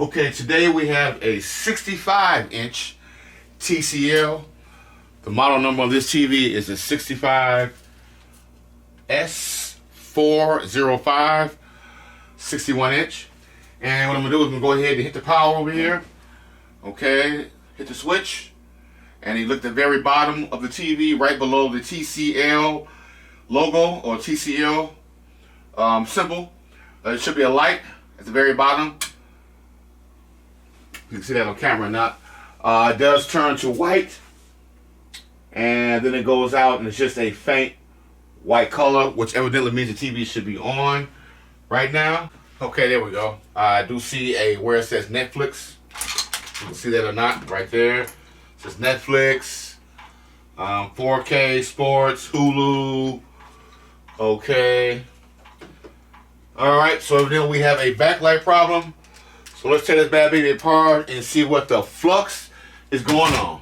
Okay, today we have a 65-inch TCL. The model number on this TV is a 65S405, 61-inch. And what I'm gonna do is I'm gonna go ahead and hit the power over here. Okay, hit the switch. And you look at the very bottom of the TV, right below the TCL logo or TCL symbol. There should be a light at the very bottom. You can see that on camera or not. It does turn to white, and then it goes out and it's just a faint white color, which evidently means the TV should be on right now. Okay, there we go. I do see where it says Netflix. You can see that or not, right there. It says Netflix, 4K, sports, Hulu. Okay. All right, so evidently we have a backlight problem. So let's tear this bad baby apart and see what the flux is going on.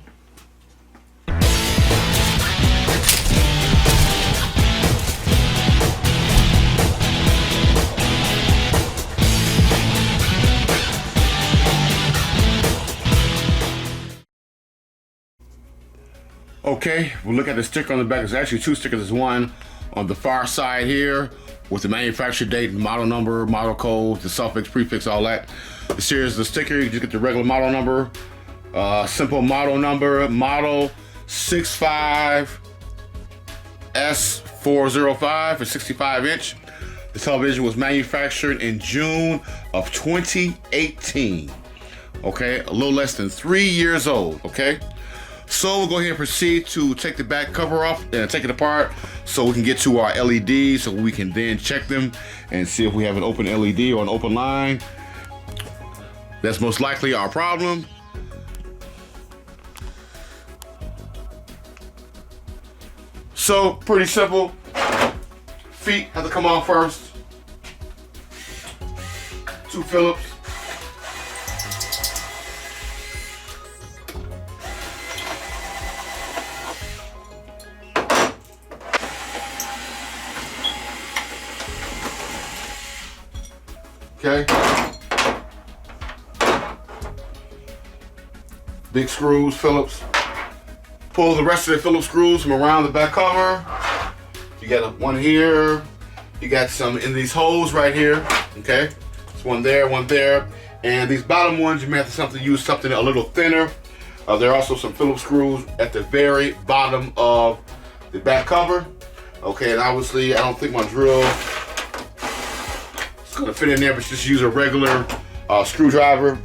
Okay, we'll look at the sticker on the back. There's actually two stickers. There's one on the far side here with the manufacturer date, model number, model code, the suffix, prefix, all that. The series, the sticker, you just get the regular model number, simple model number, model 65S405, a 65-inch. The television was manufactured in June of 2018. Okay, a little less than 3 years old, okay? So we'll go ahead and proceed to take the back cover off and take it apart so we can get to our LEDs so we can then check them and see if we have an open LED or an open line. That's most likely our problem. So pretty simple. Feet have to come off first. 2 Phillips. Okay. Big screws, Phillips. Pull the rest of the Phillips screws from around the back cover. You got one here. You got some in these holes right here. Okay. There's one there, one there. And these bottom ones, you may have to use something a little thinner. There are also some Phillips screws at the very bottom of the back cover. Okay, and obviously I don't think my drill is gonna fit in there, but just use a regular screwdriver.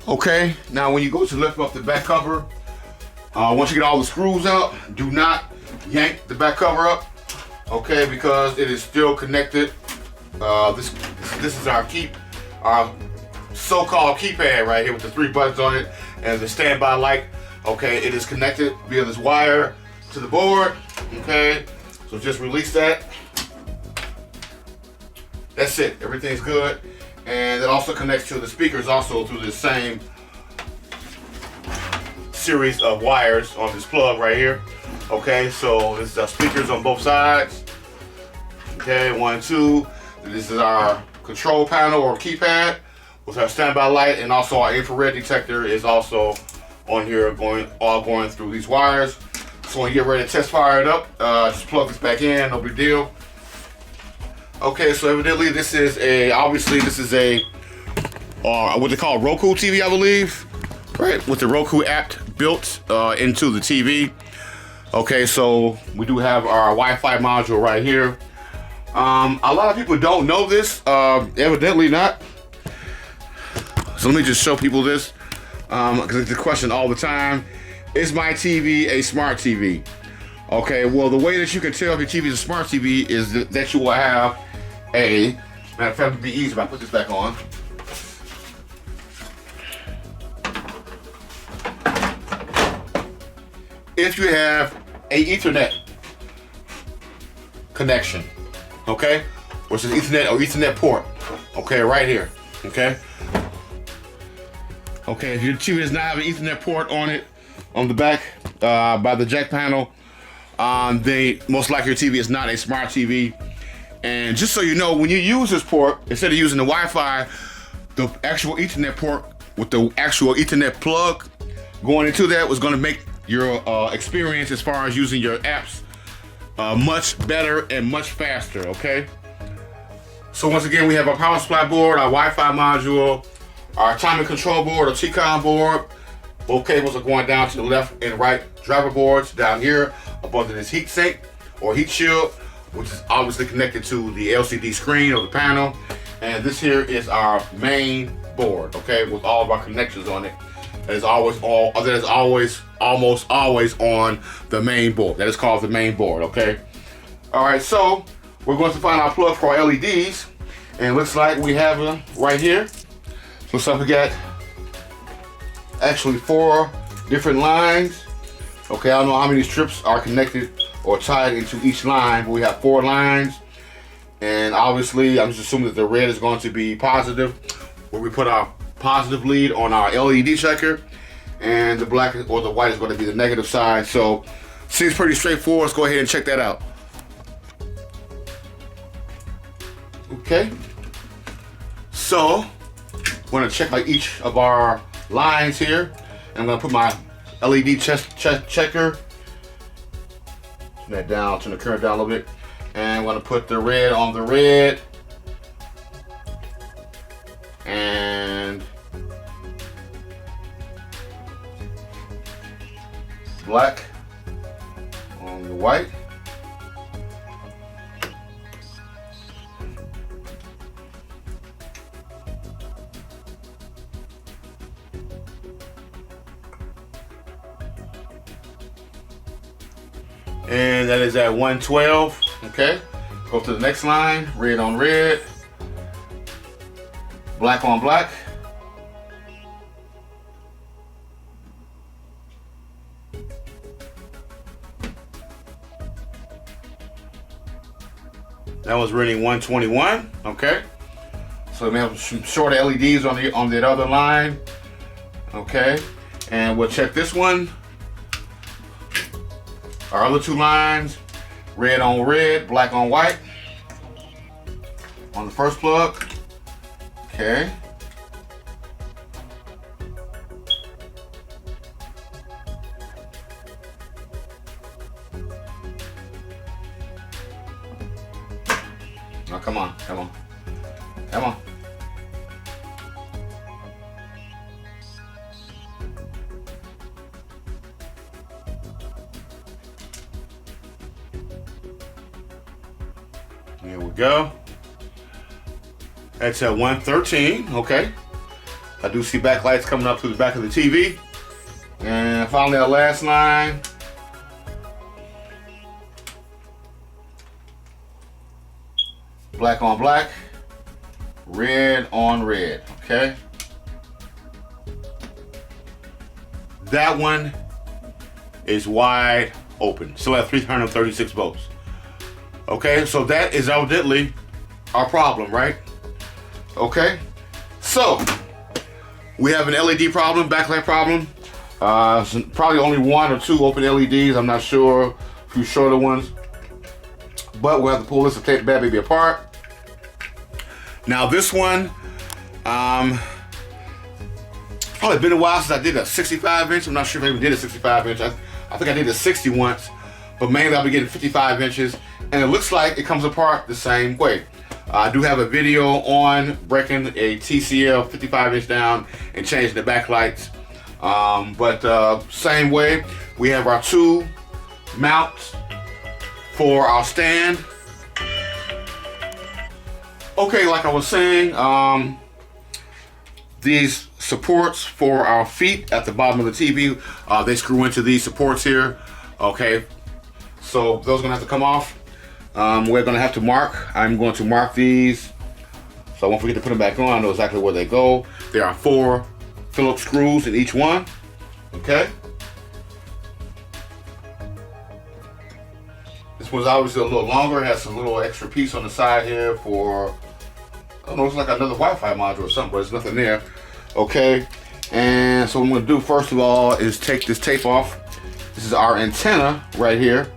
Okay, now when you go to lift up the back cover, once you get all the screws out, do not yank the back cover up, okay, because it is still connected. This is our so-called keypad right here with the 3 buttons on it and the standby light. Okay, it is connected via this wire to the board. Okay, so just release that. That's it. Everything's good. And it also connects to the speakers also through the same series of wires on this plug right here. Okay, so this is speakers on both sides. Okay, 1, 2. This is our control panel or keypad with our standby light, and also our infrared detector is also on here going through these wires. So when you get ready to test fire it up, just plug this back in, no big deal. Okay, so evidently this is what they call Roku TV, I believe, right? With the Roku app built into the TV. Okay, so we do have our Wi-Fi module right here. A lot of people don't know this, evidently not. So let me just show people this, because it's a question all the time. Is my TV a smart TV? Okay, well, the way that you can tell if your TV is a smart TV is that you will have a, matter of fact, it would be easy if I put this back on. If you have a Ethernet connection, okay, which is Ethernet or Ethernet port, okay, right here, okay. Okay, if your TV does not have an Ethernet port on it, on the back, by the jack panel, then most likely your TV is not a smart TV. And just so you know, when you use this port, instead of using the Wi-Fi, the actual Ethernet port with the actual Ethernet plug going into that was going to make your experience as far as using your apps much better and much faster, okay? So once again, we have our power supply board, our Wi-Fi module, our timing control board, or TCON board. Both cables are going down to the left and right driver boards down here above this heat sink or heat shield, which is obviously connected to the LCD screen or the panel. And this here is our main board, okay, with all of our connections on it. That is always almost always on the main board. That is called the main board, okay? All right, so we're going to find our plug for our LEDs. And it looks like we have them right here. Looks like we got actually 4 different lines. Okay, I don't know how many strips are connected or tied into each line, but we have 4 lines. And obviously, I'm just assuming that the red is going to be positive, where we put our positive lead on our LED checker, and the black or the white is going to be the negative side. So, seems pretty straightforward. Let's go ahead and check that out. Okay. So, I'm going to check like each of our lines here. And I'm going to put my LED checker. Turn that down, turn the current down a little bit. And I'm going to put the red on the red. And black on the white. And that is at 112, okay? Go to the next line, red on red, black on black. That was reading 121, okay? So we have some short LEDs on the other line, okay? And we'll check this one. Our other 2 lines, red on red, black on white. On the first plug, okay. Now come on, come on, come on. Here we go. That's at 113, okay. I do see backlights coming up to the back of the TV. And finally our last line. Black on black, red on red, okay. That one is wide open, still at 336 volts. Okay, so that is evidently our problem, right? Okay, so we have an LED problem, backlight problem. Probably only 1 or 2 open LEDs, I'm not sure, a few shorter ones. But we'll have to pull this and take the bad baby apart. Now this one, probably been a while since I did a 65 inch. I'm not sure if I even did a 65 inch. I think I did a 60 once, but mainly I'll be getting 55 inches. And it looks like it comes apart the same way. I do have a video on breaking a TCL 55 inch down and changing the backlights. But same way, we have our 2 mounts for our stand. Okay, like I was saying, these supports for our feet at the bottom of the TV, they screw into these supports here. Okay, so those are gonna have to come off. We're gonna have to mark. I'm going to mark these, so I won't forget to put them back on. I know exactly where they go. There are 4 Phillips screws in each one. Okay. This one's obviously a little longer. It has a little extra piece on the side here for, I don't know, it's like another Wi-Fi module or something, but there's nothing there. Okay, and so what I'm gonna do first of all is take this tape off. This is our antenna right here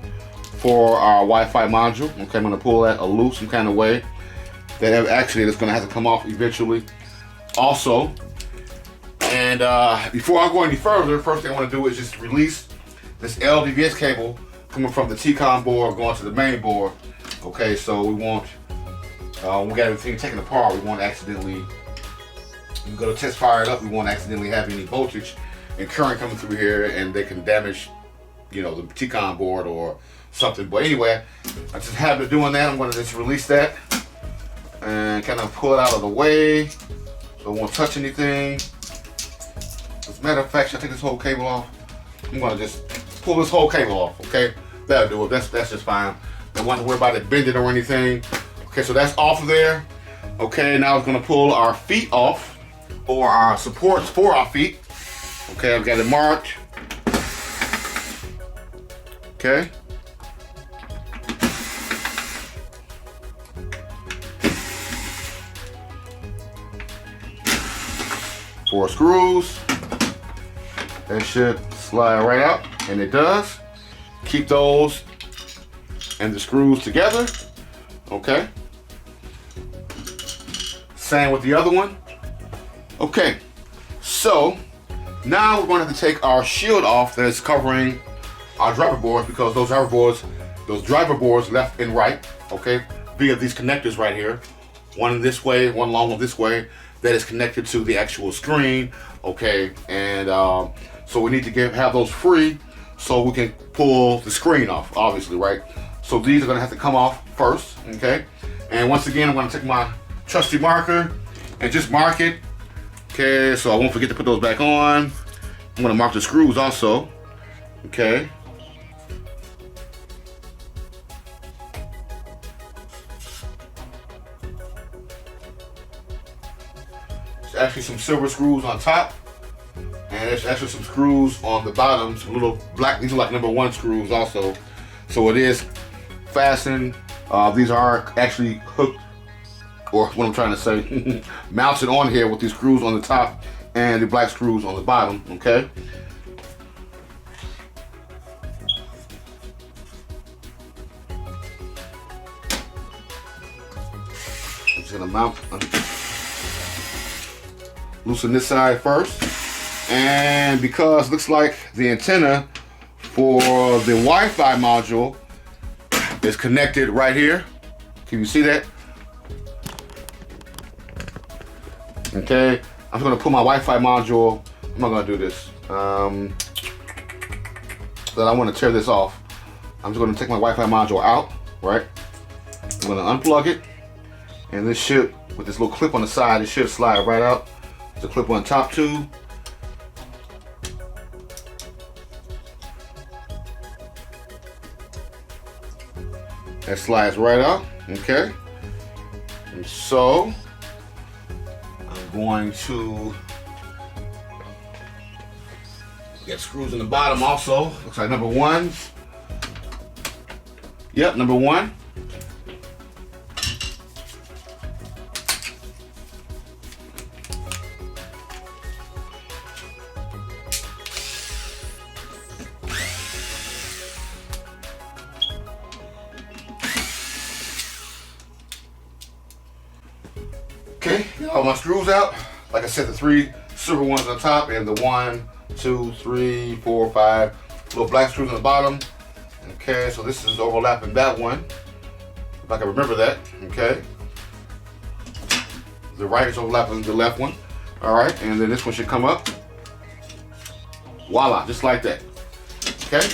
for our Wi-Fi module. Okay, I'm gonna pull that loose some kind of way. That actually it's gonna have to come off eventually also. And before I go any further, first thing I wanna do is just release this LVDS cable coming from the TCOM board going to the main board. Okay, so we won't, when we got everything taken apart, we won't accidentally, we go to test fire it up, we won't accidentally have any voltage and current coming through here and they can damage, you know, the TCOM board or something. But anyway, I just have been doing that. I'm gonna just release that and kind of pull it out of the way so it won't touch anything. As a matter of fact, should I take this whole cable off? I'm gonna just pull this whole cable off, okay? That'll do it, that's just fine. Don't want to worry about it bending or anything. Okay, so that's off of there. Okay, now we're gonna pull our feet off, or our supports for our feet. Okay, I've got it marked. Okay. 4 screws. That should slide right out, and it does. Keep those and the screws together. Okay. Same with the other one. Okay, so now we're going to have to take our shield off that is covering our driver boards, because those driver boards left and right, okay, via these connectors right here, one this way, one long one this way, that is connected to the actual screen, okay, and so we need to have those free so we can pull the screen off, obviously, right? So these are going to have to come off first, okay, and once again I'm going to take my trusty marker and just mark it. Okay, so I won't forget to put those back on. I'm gonna mark the screws also. Okay. There's actually some silver screws on top, and there's actually some screws on the bottom, some little black, these are like #1 screws also. So it is fastened. These are actually hooked, or what I'm trying to say, mounted on here with these screws on the top and the black screws on the bottom, okay? I'm just gonna mount, loosen this side first. And because it looks like the antenna for the Wi-Fi module is connected right here. Can you see that? Okay, I'm gonna put my Wi-Fi module, I'm not gonna do this, that I wanna tear this off. I'm just gonna take my Wi-Fi module out, right? I'm gonna unplug it, and this should, with this little clip on the side, it should slide right out. There's a clip on top too. That slides right out, okay? And so, going to get screws in the bottom also. Looks like #1. Yep, #1. Okay, got all my screws out. Like I said, the 3 silver ones on top and the 1, 2, 3, 4, 5 little black screws on the bottom. Okay, so this is overlapping that one, if I can remember that. Okay, the right is overlapping the left one. All right, and then this one should come up. Voila, just like that. Okay.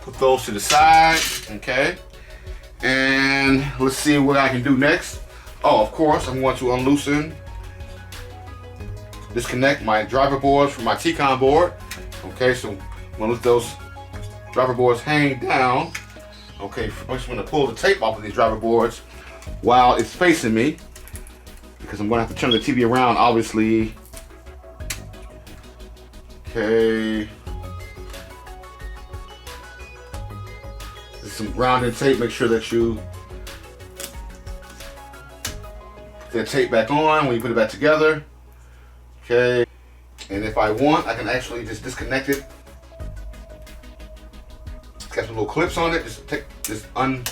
Put those to the side, okay? And let's see what I can do next. Oh, of course, I'm going to unloosen, disconnect my driver boards from my T-Con board. Okay, so I'm gonna let those driver boards hang down. Okay, first I'm gonna pull the tape off of these driver boards while it's facing me, because I'm gonna have to turn the TV around, obviously. Okay. There's some grounding tape. Make sure that you put that tape back on when you put it back together. Okay. And if I want, I can actually just disconnect it. It's got some little clips on it. Just unpry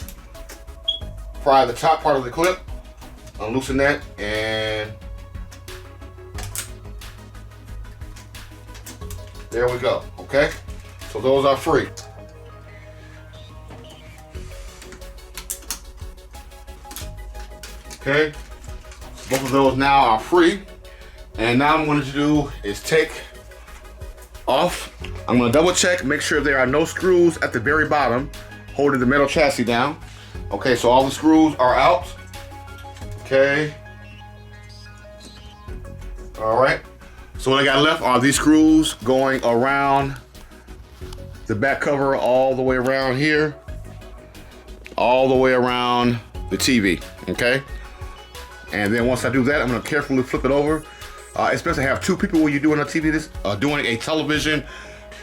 the top part of the clip, unloosen that, and there we go. Okay. So those are free. Okay. So both of those now are free. And now what I'm going to do is take off. I'm going to double check, make sure there are no screws at the very bottom holding the metal chassis down. Okay, so all the screws are out. Okay. All right. So what I got left are these screws going around the back cover all the way around here, all the way around the TV. Okay. And then once I do that, I'm going to carefully flip it over. It's best to have two people when you're doing a TV, doing a television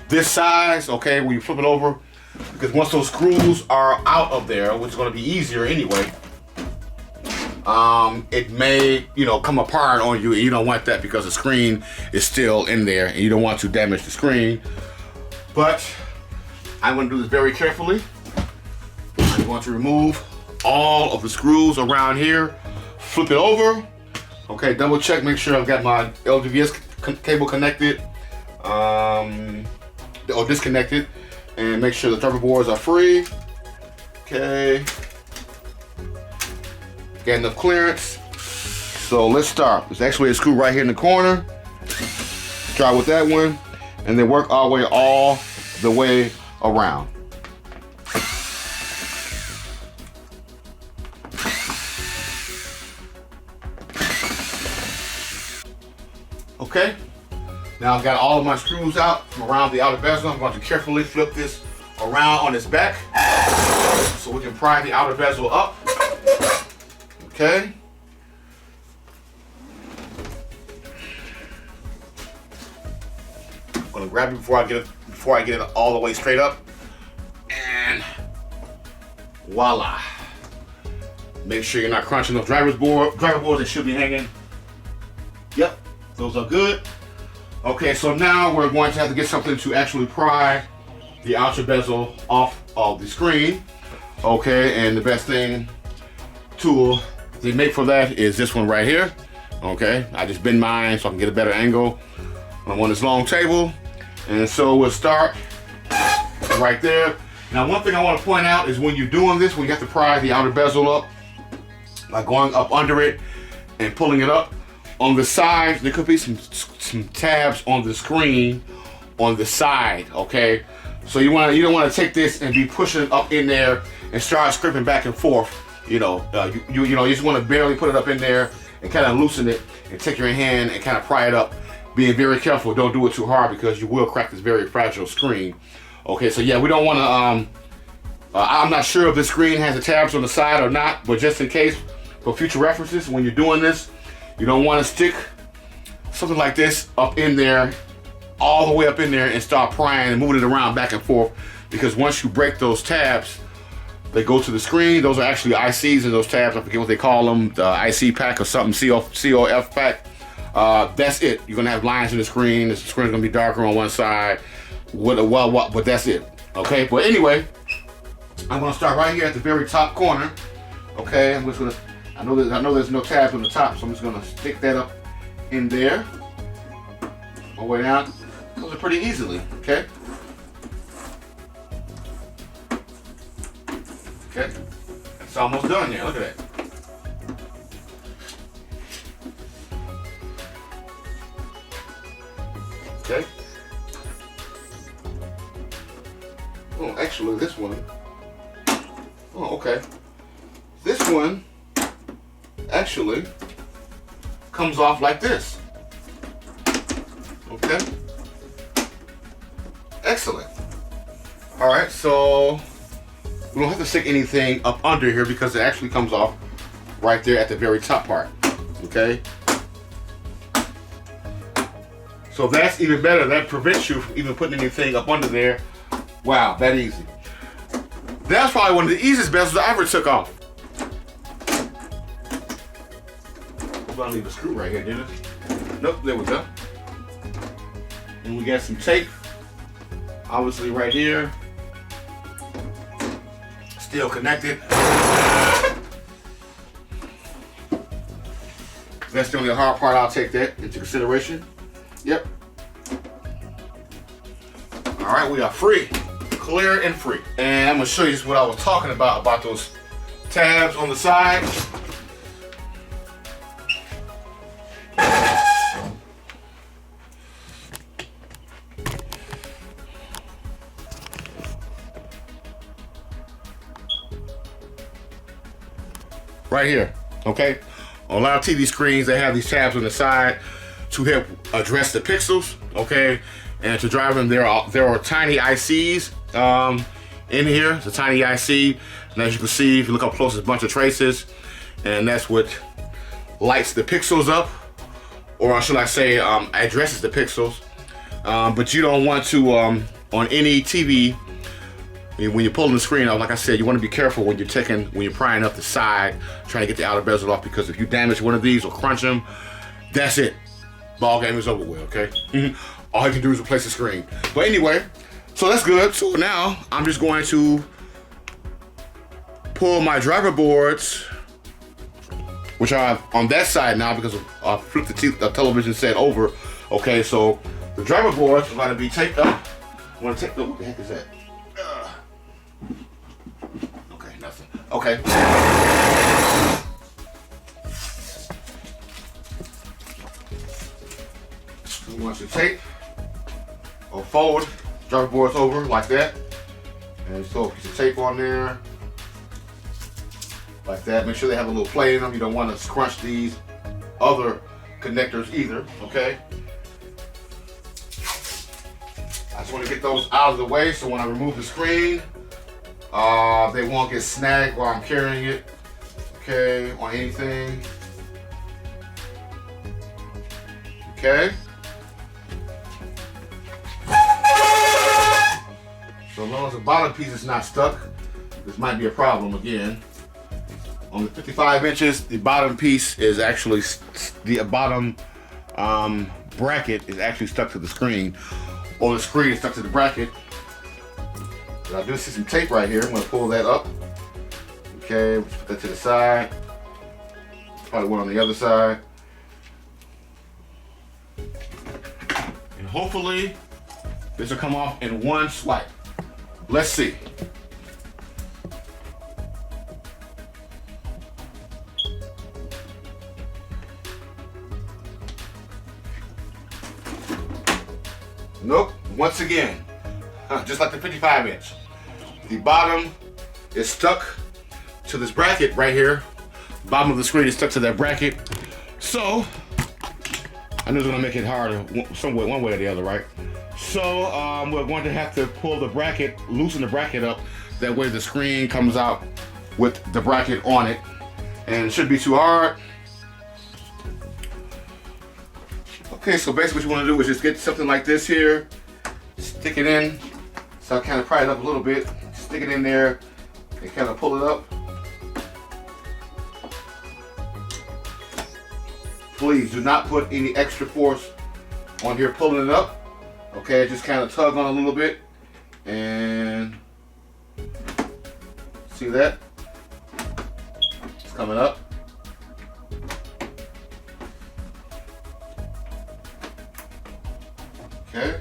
this size, okay, when you flip it over, because once those screws are out of there, which is going to be easier anyway, it may, come apart on you, and you don't want that because the screen is still in there, and you don't want to damage the screen. But I'm going to do this very carefully. I'm going to remove all of the screws around here, flip it over. Okay, double check, make sure I've got my LVDS cable connected, or disconnected, and make sure the driver boards are free. Okay, got enough clearance. So let's start. There's actually a screw right here in the corner. Try with that one, and then work all the way around. Okay, now I've got all of my screws out from around the outer bezel. I'm going to carefully flip this around on its back so we can pry the outer bezel up. Okay. I'm going to grab it before I get it all the way straight up. And voila. Make sure you're not crunching those driver boards. They should be hanging. Yep. Those are good. Okay, so now we're going to have to get something to actually pry the outer bezel off of the screen. Okay, and the best tool they make for that is this one right here. Okay, I just bend mine so I can get a better angle. I'm on this long table, and so we'll start right there. Now, one thing I want to point out is when you're doing this, when you have to pry the outer bezel up, like going up under it and pulling it up, on the side, there could be some tabs on the screen on the side, okay? So you don't want to take this and be pushing it up in there and start scraping back and forth. You just want to barely put it up in there and kind of loosen it and take your hand and kind of pry it up. Being very careful, don't do it too hard because you will crack this very fragile screen. Okay, so yeah, we don't want to, I'm not sure if the screen has the tabs on the side or not, but just in case, for future references, when you're doing this, you don't want to stick something like this up in there, all the way up in there, and start prying and moving it around back and forth, because once you break those tabs, they go to the screen. Those are actually ICs in those tabs. I forget what they call them, the IC pack or something, COF pack. That's it. You're going to have lines in the screen. The screen's going to be darker on one side. But that's it. Okay, but anyway, I'm going to start right here at the very top corner. Okay, I'm just going to, I know there's no tabs on the top, so I'm just gonna stick that up in there. All the way down. Those are pretty easily, okay? Okay. It's almost done there. Look at that. Okay. Oh, actually, this one, oh, okay. This one actually comes off like this. Okay. Excellent. All right, so we don't have to stick anything up under here because it actually comes off right there at the very top part. Okay. So that's even better. That prevents you from even putting anything up under there. Wow, that easy. That's probably one of the easiest bezels I ever took off. I'm gonna leave a screw right here, didn't it? Nope, there we go. And we got some tape, obviously right here. Still connected. That's the only hard part. I'll take that into consideration. Yep. All right, we are free, clear and free. And I'm gonna show you just what I was talking about those tabs on the side. Right here, okay? On a lot of TV screens, they have these tabs on the side to help address the pixels, okay? And to drive them, there are tiny ICs in here. It's a tiny IC, and as you can see, if you look up close, it's a bunch of traces, and that's what lights the pixels up, or should I say, addresses the pixels. But you don't want to, on any TV, when you're pulling the screen out, like I said, you want to be careful when you're prying up the side, trying to get the outer bezel off, because if you damage one of these or crunch them, that's it. Ball game is over with, okay? All you can do is replace the screen. But anyway, so that's good. So now I'm just going to pull my driver boards, which are on that side now because I flipped the television set over. Okay, so the driver boards are going to be taped up. I'm going to take, what the heck is that? Okay, nothing. Okay. You want your tape or fold driver boards over like that, and throw a piece of tape on there like that. Make sure they have a little play in them. You don't want to crunch these other connectors either, okay? I just want to get those out of the way so when I remove the screen, they won't get snagged while I'm carrying it, okay, on anything. Okay. So as long as the bottom piece is not stuck, this might be a problem again. On the 55 inches, the bottom piece is actually, the bottom bracket is actually stuck to the screen, or the screen is stuck to the bracket. But I do see some tape right here. I'm gonna pull that up. Okay, let's put that to the side. Probably one on the other side. And hopefully, this will come off in one swipe. Let's see. Nope, once again, just like the 55 inch. The bottom is stuck to this bracket right here. Bottom of the screen is stuck to that bracket. So, I know it's gonna make it harder some way, one way or the other, right? So we're going to have to pull the bracket, loosen the bracket up. That way the screen comes out with the bracket on it. And it shouldn't be too hard. Okay, so basically what you want to do is just get something like this here, stick it in. So I kind of pry it up a little bit, stick it in there, and kind of pull it up. Please do not put any extra force on here pulling it up. Okay, just kind of tug on a little bit, and see that? It's coming up. Okay.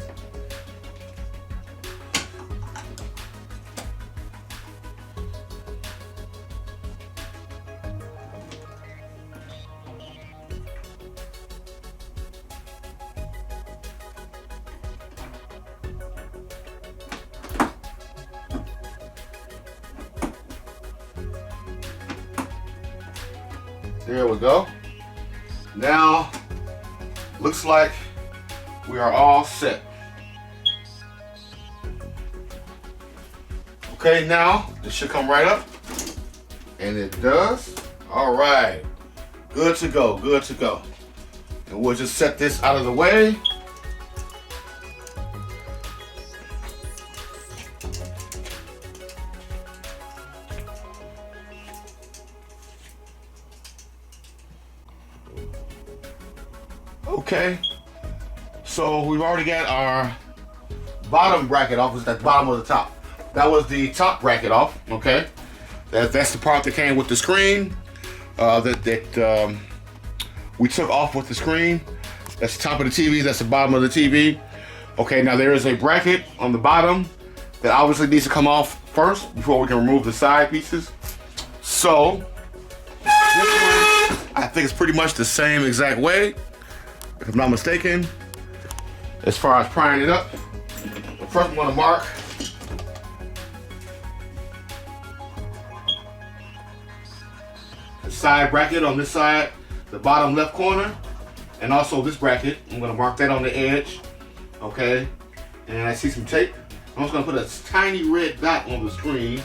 There we go. Now, looks like we are all set. Okay, now this should come right up. And it does. All right. Good to go, good to go. And we'll just set this out of the way. Okay, so we've already got our bottom bracket off. It's at the bottom of the top. That was the top bracket off. Okay, that's the part that came with the screen that we took off with the screen. That's the top of the TV. That's the bottom of the TV. Okay, now there is a bracket on the bottom that obviously needs to come off first before we can remove the side pieces. So this one, I think it's pretty much the same exact way, if I'm not mistaken, as far as prying it up. But first I'm gonna mark the side bracket on this side, the bottom left corner, and also this bracket. I'm gonna mark that on the edge, okay? And I see some tape. I'm just gonna put a tiny red dot on the screen,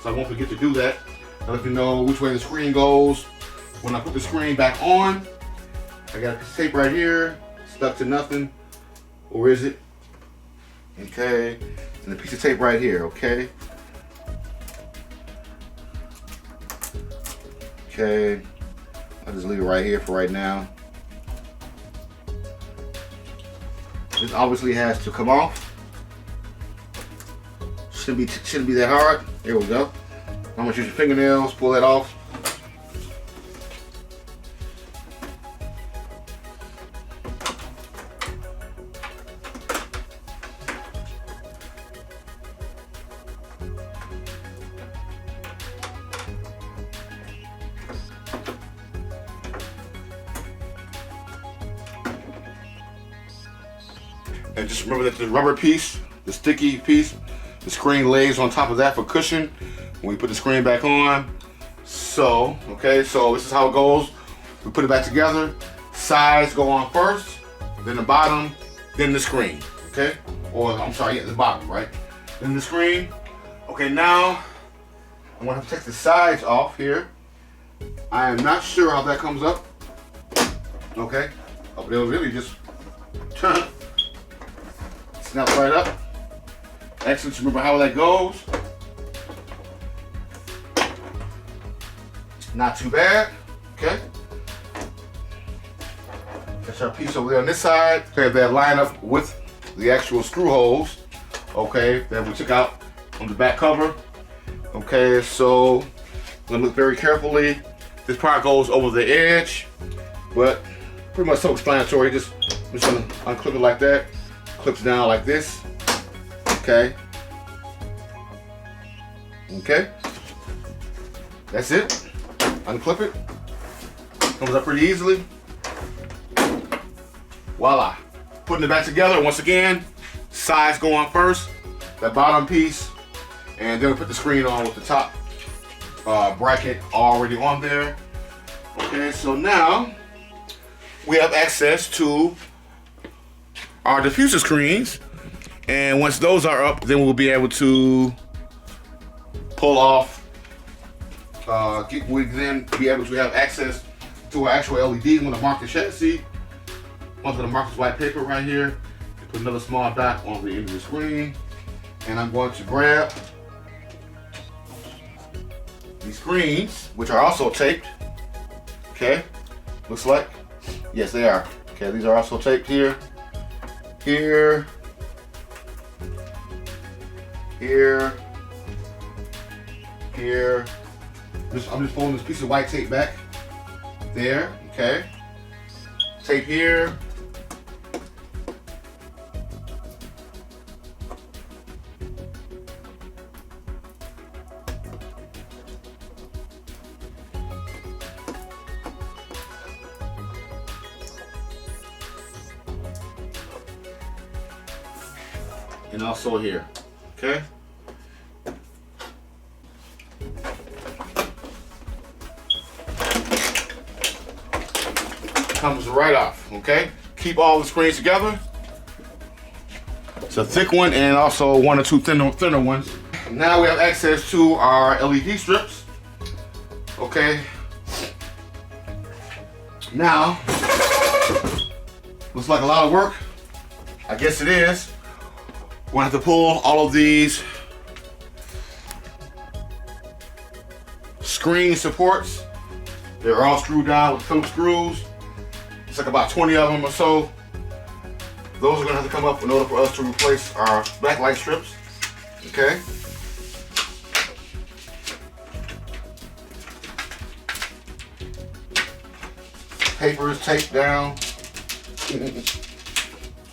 so I won't forget to do that. I'll let you know which way the screen goes when I put the screen back on. I got a piece of tape right here, stuck to nothing. Or is it? Okay, and a piece of tape right here, okay? Okay, I'll just leave it right here for right now. This obviously has to come off. Shouldn't be that hard. There we go. I'm gonna use your fingernails, pull that off. And just remember that the rubber piece, the sticky piece, the screen lays on top of that for cushion when we put the screen back on. So, okay, so this is how it goes. We put it back together. Sides go on first, then the bottom, then the screen, okay? Or, I'm sorry, yeah, the bottom, right? Then the screen. Okay, now I'm gonna have to take the sides off here. I am not sure how that comes up. Okay, but it'll really just turn. Snap right up. Excellent. Remember how that goes. Not too bad. Okay. That's our piece over there on this side. Okay, that line up with the actual screw holes. Okay, that we took out on the back cover. Okay, so I'm gonna look very carefully. This part goes over the edge, but pretty much self-explanatory. I'm just gonna unclip it like that. Clips down like this. Okay. Okay. That's it. Unclip it. Comes up pretty easily. Voila. Putting it back together once again. Sides go on first. That bottom piece. And then we put the screen on with the top bracket already on there. Okay, so now we have access to our diffuser screens, and once those are up, then we'll be able to pull off. We then be able to have access to our actual LED. I'm going to mark the chassis. I'm going to mark this white paper right here and put another small dot on the end of the screen. And I'm going to grab these screens, which are also taped. Okay, looks like. Yes, they are. Okay, these are also taped here. Here, here, here. I'm just pulling this piece of white tape back. There, okay. Tape here. And also here, okay? comes right off, okay? Keep all the screens together. It's a thick one and also one or two thinner ones. Now we have access to our LED strips, okay? Now, looks like a lot of work. I guess it is. We're gonna have to pull all of these screen supports. They're all screwed down with Phillips screws. It's like about 20 of them or so. Those are gonna have to come up in order for us to replace our backlight strips, okay? Paper is taped down.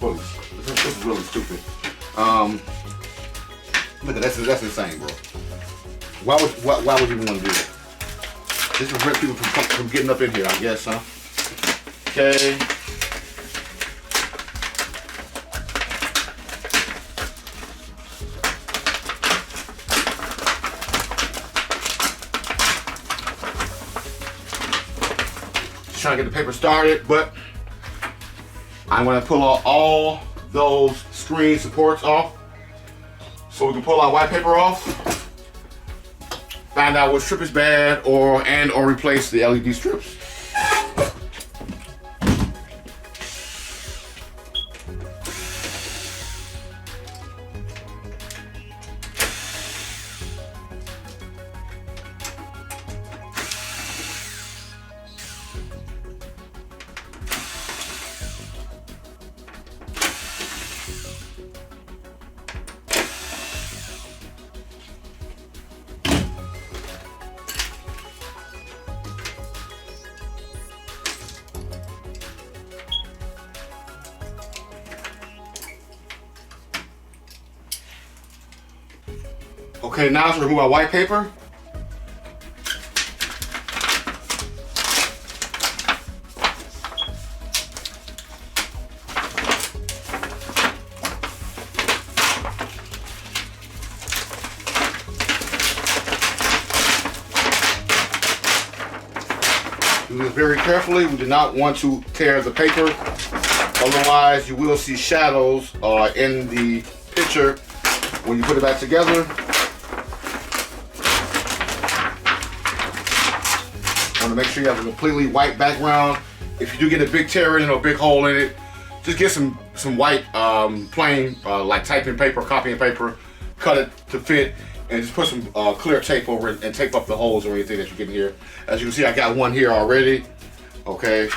Whoa, this is really stupid. Look at that's insane, bro. Why would you even want to do that? This will prevent people from getting up in here, I guess, huh? Okay. Just trying to get the paper started, but I'm going to pull out all those screen supports off so we can pull our white paper off, find out what strip is bad, or replace the LED strips. Okay, now let's remove our white paper. Do this very carefully. We do not want to tear the paper. Otherwise, you will see shadows in the picture when you put it back together. Want to make sure you have a completely white background. If you do get a big tear in it or a big hole in it, just get some white plain like typing paper, copying paper, cut it to fit, and just put some clear tape over it and tape up the holes or anything that you get in here. As you can see, I got one here already. Okay.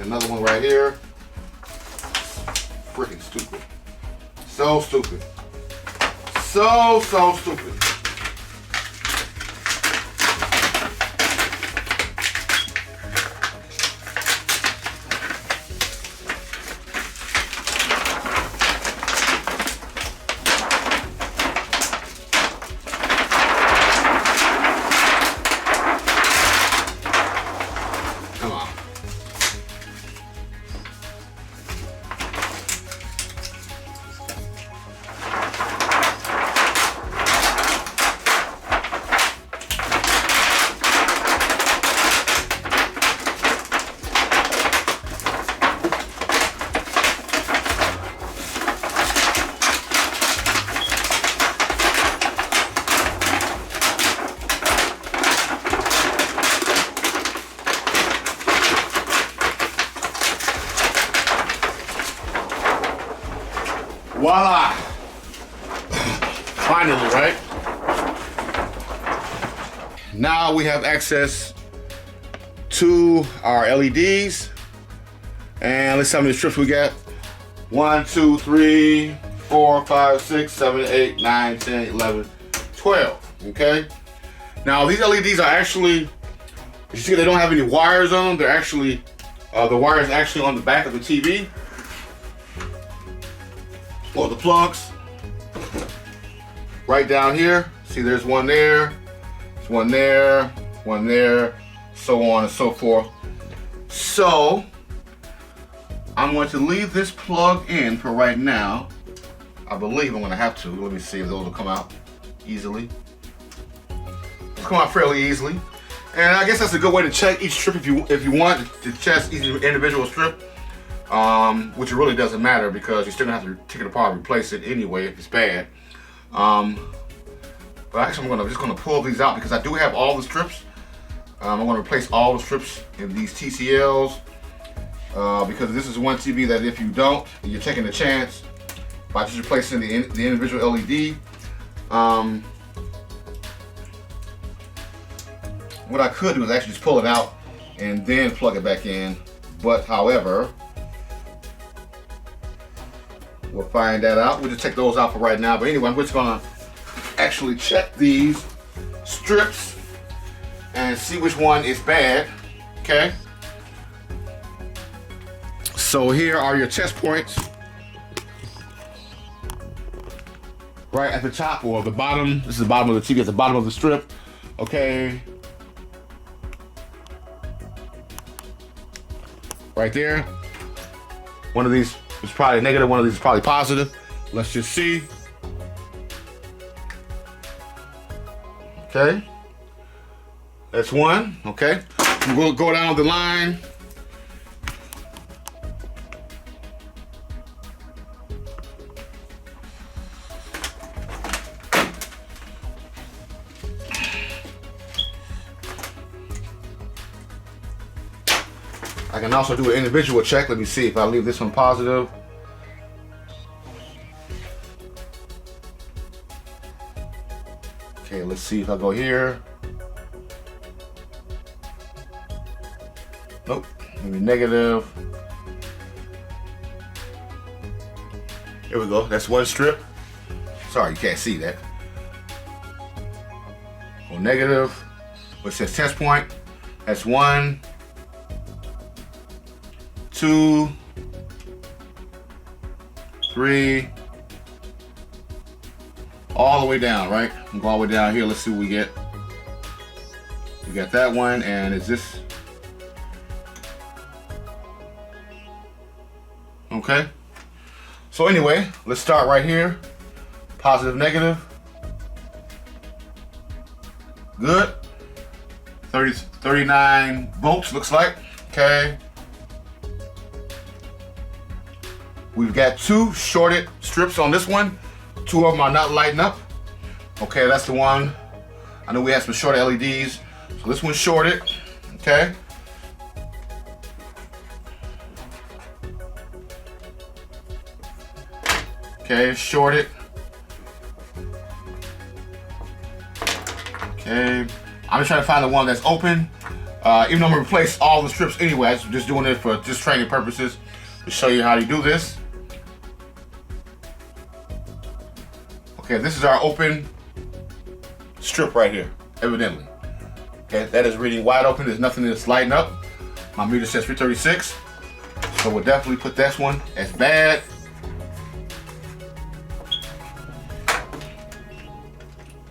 Another one right here. Freaking stupid. So stupid. So stupid. Voila! Finally, right? Now we have access to our LEDs. And let's see how many strips we got. 1, 2, 3, 4, 5, 6, 7, 8, 9, 10, 11, 12. Okay? Now these LEDs are actually, you see they don't have any wires on them. They're actually, the wire is actually on the back of the TV. Or the plugs. Right down here. See, there's one there. There's one there. one there, so on and so forth. So I'm going to leave this plug in for right now. I believe I'm going to have to. Let me see if those will come out easily. They'll come out fairly easily. And I guess that's a good way to check each strip if you want to test each individual strip, which it really doesn't matter because you're still gonna have to take it apart and replace it anyway if it's bad. But actually I'm just gonna pull these out because I do have all the strips. I'm gonna replace all the strips in these TCLs because this is one TV that if you don't, you're taking a chance by just replacing the individual LED. What I could do is actually just pull it out and then plug it back in. But however, we'll find that out. We'll just take those out for right now. But anyway, I'm just gonna actually check these strips and see which one is bad, okay? So here are your test points. Right at the top or the bottom. This is the bottom of the TV, at the bottom of the strip, okay? Right there. One of these is probably negative, one of these is probably positive. Let's just see. Okay. That's one, okay. We'll go down the line. I can also do an individual check. Let me see if I leave this one positive. Okay, let's see if I go here. Nope, maybe negative. Here we go, that's one strip. Sorry, you can't see that. Go negative, what says test point, that's 1, 2, 3, all the way down, right? I'm going all the way down here. Let's see what we get. We got that one, and is this okay? So anyway, let's start right here. Positive, negative. Good. 39 volts looks like. Okay. We've got 2 shorted strips on this one. 2 of them are not lighting up. Okay, that's the one. I know we had some short LEDs. So this one's shorted. Okay. Okay, shorted. Okay. I'm just trying to find the one that's open. Even though I'm gonna replace all the strips anyway, I'm just doing it for just training purposes to show you how you do this. Okay, this is our open strip right here, evidently. Okay, that is reading wide open. There's nothing that's lighting up. My meter says 336. So we'll definitely put this one as bad.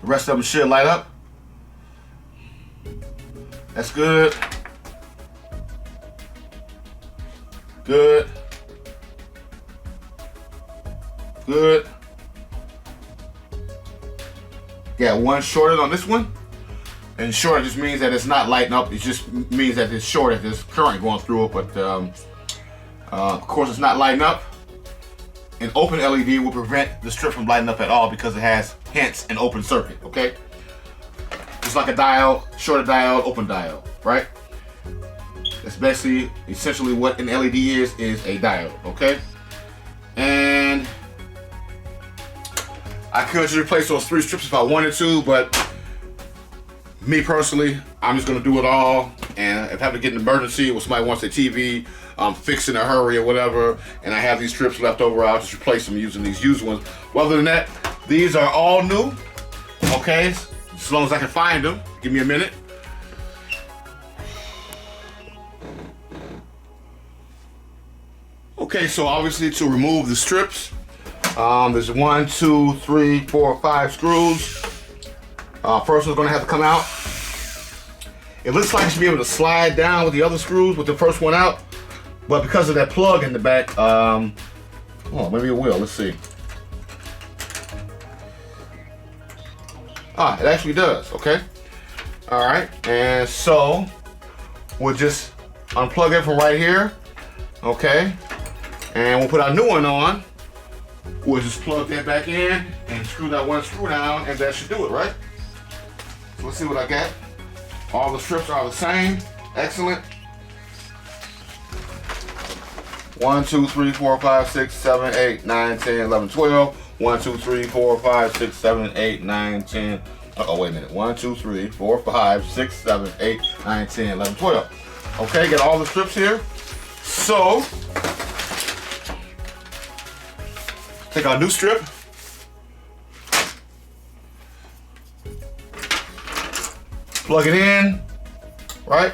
The rest of them should light up. That's good. Good. Good. Got one shorted on this one. And shorted just means that it's not lighting up. It just means that it's shorted. There's current going through it, but of course it's not lighting up. An open LED will prevent the strip from lighting up at all because it has, hence, an open circuit, okay? Just like a diode, shorted diode, open diode, right? That's basically, essentially what an LED is a diode, okay? And I could just replace those 3 strips if I wanted to, but me personally, I'm just gonna do it all. And if I have to get an emergency or somebody wants a TV fixed in a hurry or whatever, and I have these strips left over, I'll just replace them using these used ones. Well, other than that, these are all new, okay? As long as I can find them. Give me a minute. Okay, so obviously to remove the strips, there's 1, 2, 3, 4, 5 screws. First one's gonna have to come out. It looks like it should be able to slide down with the other screws with the first one out, but because of that plug in the back, oh, maybe it will. Let's see. Ah, it actually does. Okay. All right, and so we'll just unplug it from right here. Okay, and we'll put our new one on. We'll just plug that back in and screw that one screw down, and that should do it, right? So let's see what I got. All the strips are the same. Excellent. 1, 2, 3, 4, 5, 6, 7, 8, 9, 10, 11, 12. 1, 2, 3, 4, 5, 6, 7, 8, 9, 10. Oh, wait a minute. 1, 2, 3, 4, 5, 6, 7, 8, 9, 10, 11, 12. Okay, got all the strips here. So, take our new strip. Plug it in, right?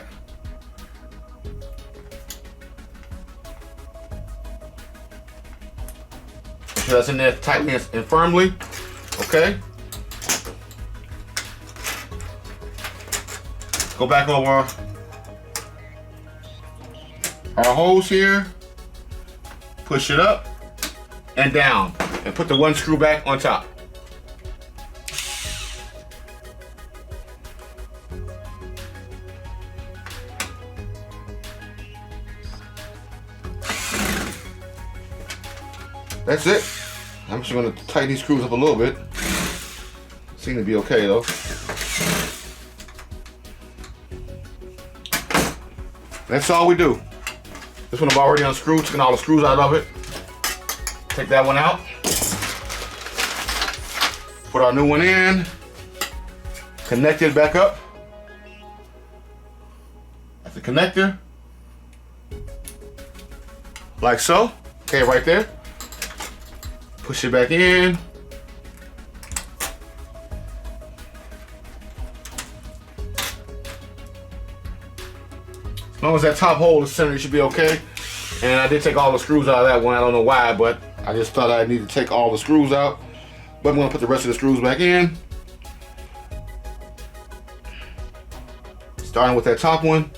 Make sure that's in there tightly and firmly. Okay. Go back over our hose here. Push it up and down, and put the one screw back on top. That's it. I'm just going to tighten these screws up a little bit. Seem to be okay though. That's all we do. This one I've already unscrewed, taking all the screws out of it. Take that one out. Put our new one in. Connect it back up. That's the connector. Like so. Okay, right there. Push it back in. As long as that top hole is centered, it should be okay. And I did take all the screws out of that one. I don't know why, but I just thought I needed to take all the screws out. But I'm going to put the rest of the screws back in. Starting with that top one.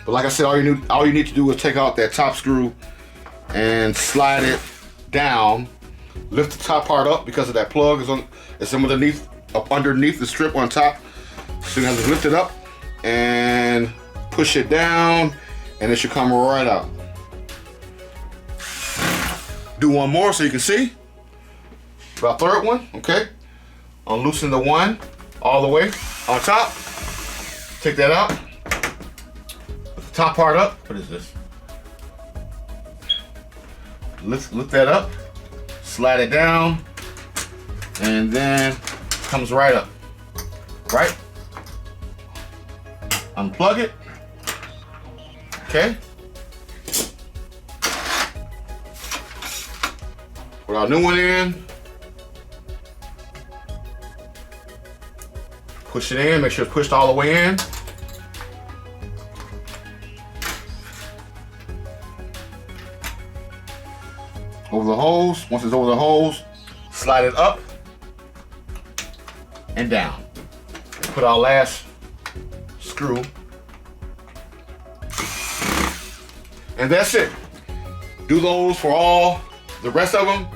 But like I said, all you need to do is take out that top screw and slide it down. Lift the top part up because of that plug is underneath, up underneath the strip on top. So you have to lift it up and push it down, and it should come right out. Do one more so you can see. About third one, okay. Unloosen the one all the way on top. Take that out. Top part up. What is this? Lift that up, slide it down, and then comes right up. Right? Unplug it. Okay. Put our new one in. Push it in. Make sure it's pushed all the way in. Over the hose. Once it's over the hose, slide it up and down. Put our last screw. And that's it. Do those for all the rest of them,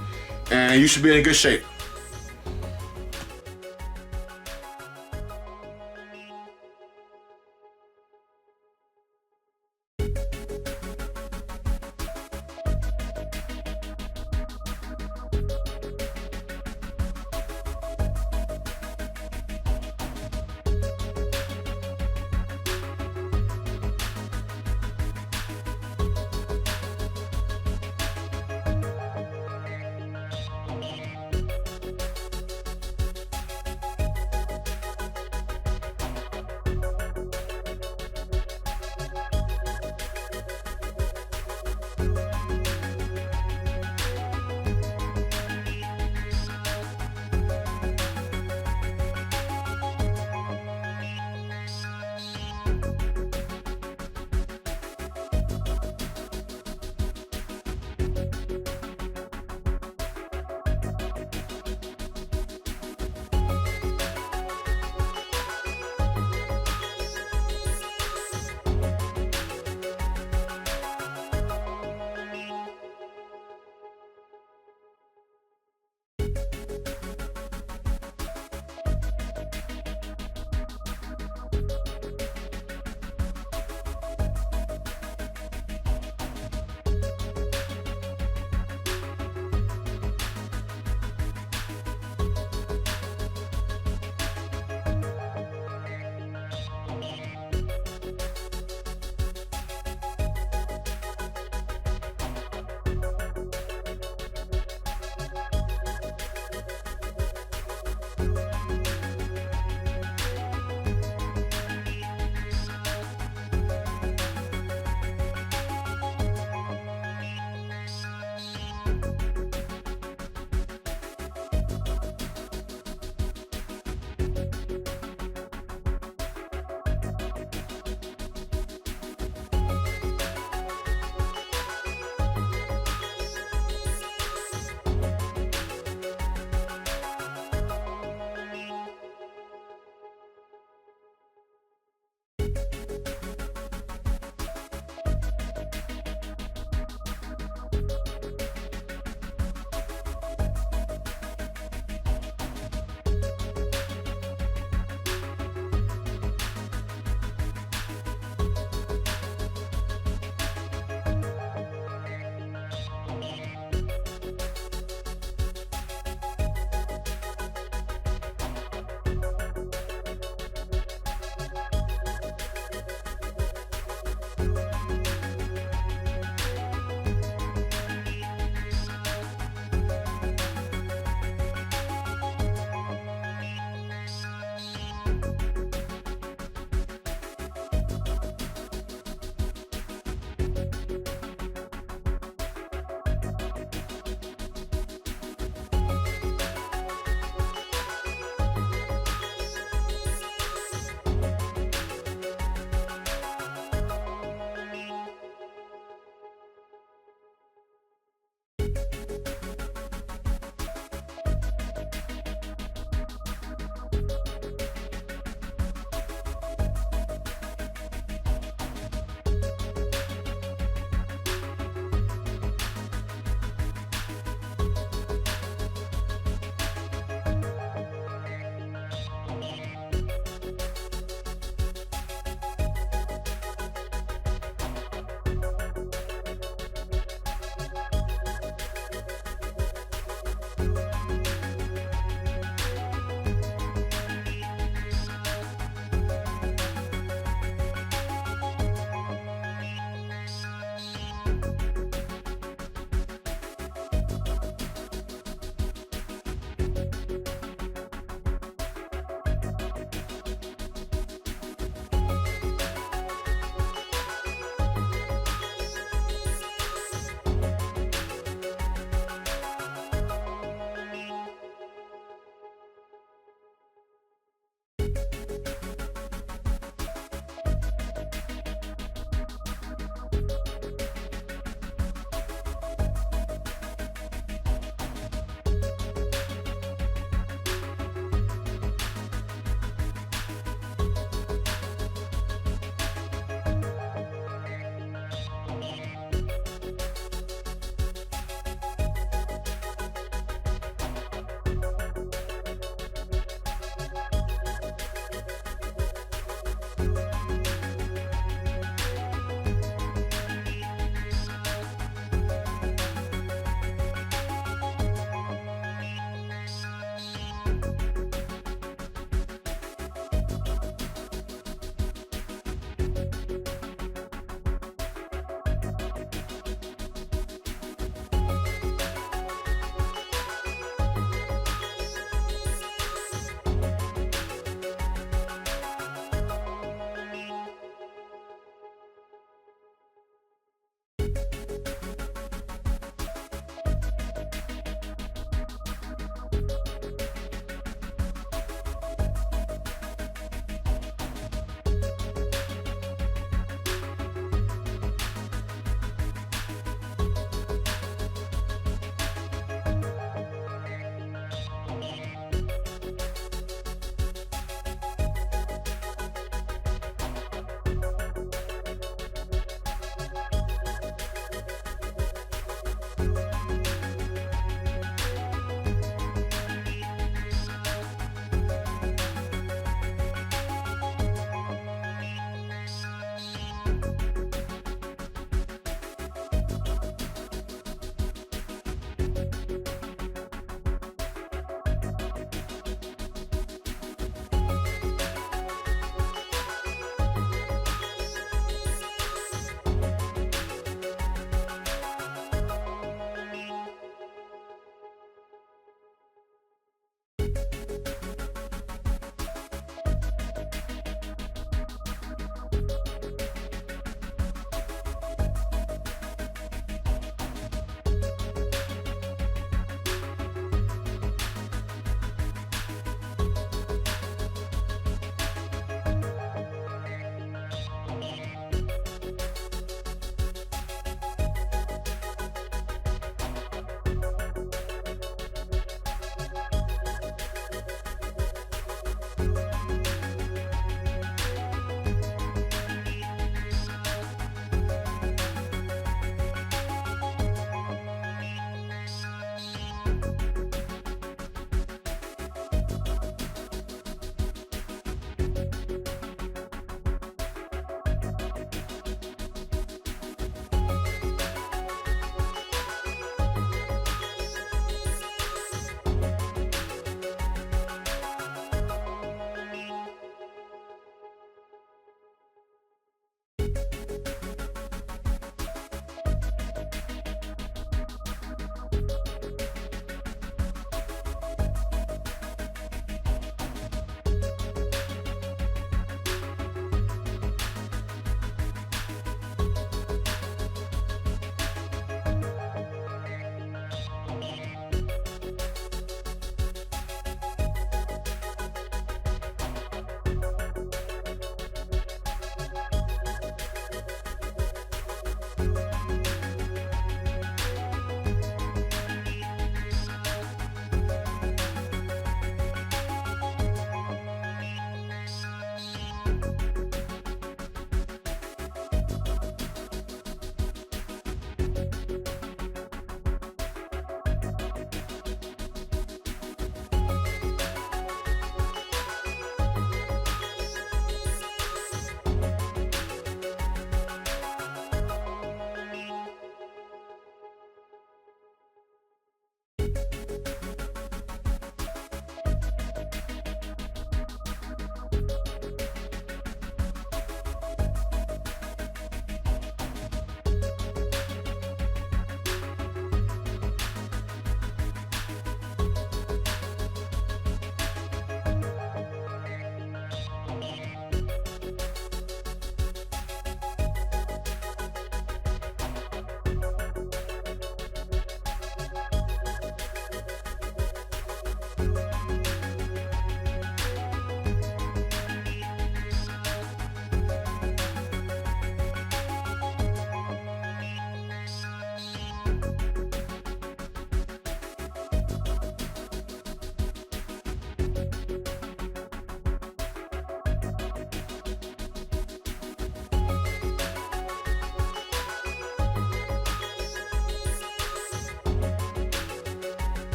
and you should be in good shape.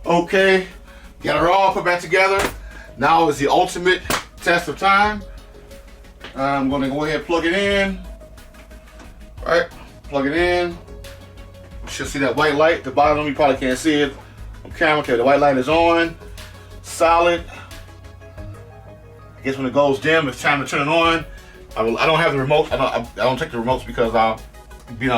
Okay, got her all put back together. Now is the ultimate test of time. I'm gonna go ahead and plug it in. All right, plug it in. You should see that white light at the bottom. You probably can't see it on camera. Okay, the white light is on, solid. I guess when it goes dim, it's time to turn it on. I don't have the remote. I don't take the remotes because I,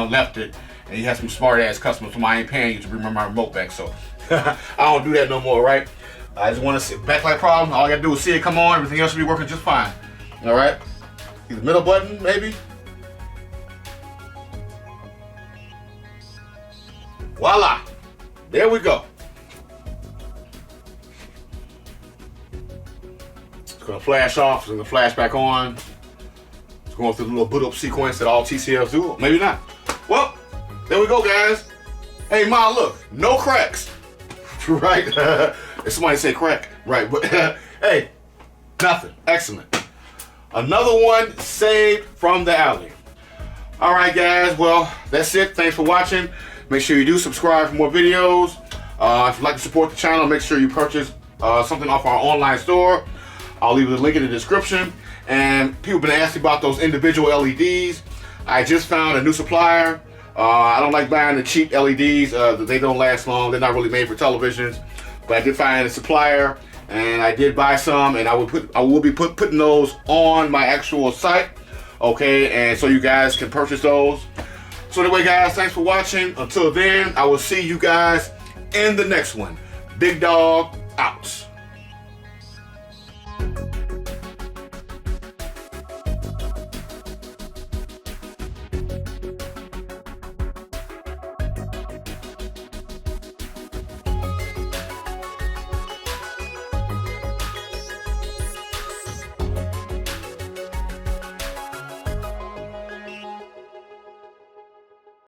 left it, and you have some smart ass customers, so I ain't paying you to bring my remote back. So I don't do that no more, right? I just want to see backlight problem. All I gotta do is see it come on. Everything else should be working just fine. All right. See the middle button, maybe. Voila! There we go. It's gonna flash off. It's gonna flash back on. It's going through the little boot up sequence that all TCLs do. Maybe not. Well, there we go, guys. Hey, Ma, look, no cracks. Right? If somebody say crack, right? But hey, nothing. Excellent. Another one saved from the alley. All right, guys. Well, that's it. Thanks for watching. Make sure you do subscribe for more videos. If you'd like to support the channel, make sure you purchase something off our online store. I'll leave the link in the description. And people have been asking about those individual LEDs. I just found a new supplier. I don't like buying the cheap LEDs. They don't last long. They're not really made for televisions. But I did find a supplier, and I did buy some, and I will be putting those on my actual site. Okay, and so you guys can purchase those. So anyway, guys, thanks for watching. Until then, I will see you guys in the next one. Big Dog out.